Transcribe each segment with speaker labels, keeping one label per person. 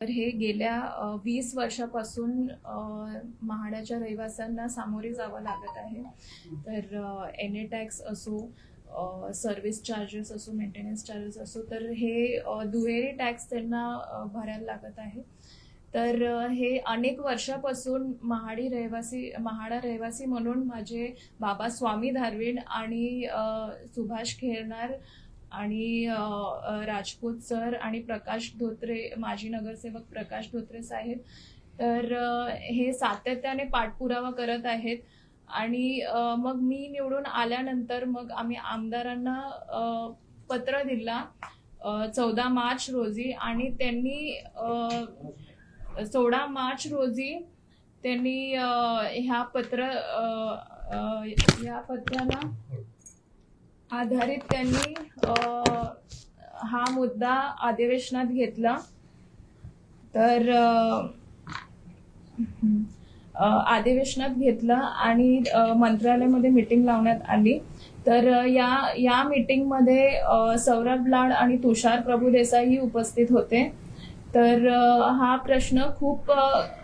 Speaker 1: तर हे गेल्या 20 वर्षापासून म्हाडाच्या रहिवाशांना सामोरे जावं लागत आहे. तर एनए टॅक्स असो, सर्व्हिस चार्जेस असो, मेंटेनन्स चार्जेस असो, तर हे दुहेरी टॅक्स त्यांना भरायला लागत आहे. तर हे अनेक वर्षापासून म्हाडा रहिवासी म्हणून माझे बाबा स्वामी धारवीड आणि सुभाष खेरनार आणि राजपूत सर आणि प्रकाश धोत्रे, माजी नगरसेवक प्रकाश धोत्रे साहेब, तर हे सातत्याने पाठपुरावा करत आहेत. आणि मग मी निवडून आल्यानंतर मग आम्ही आमदारांना पत्र दिला 14 मार्च रोजी, आणि त्यांनी 16 मार्च रोजी त्यांनी ह्या पत्राला आधारित त्यांनी हा मुद्दा अधिवेशनात घेतला. तर अधिवेशनात घेतला आणि मंत्रालयामध्ये मीटिंग लावण्यात आली. तर या मीटिंगमध्ये सौरभ लाड आणि तुषार प्रभुदेसाई उपस्थित होते. तर हा प्रश्न खूप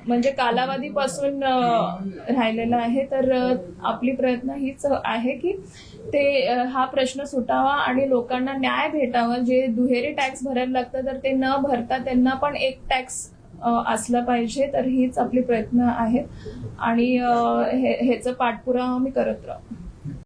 Speaker 1: म्हणजे कालावधीपासून राहिलेला आहे. तर आपली प्रयत्न हीच आहे की हा प्रश्न सुटावा आणि लोकांना न्याय भेटावा. जे दुहेरी टॅक्स भरायला लागतं तर ते न भरता त्यांना पण एक टॅक्स असलं पाहिजे. तर हीच आपली प्रयत्न आहेत आणि ह्याचा पाठपुरावा आम्ही करत राहू.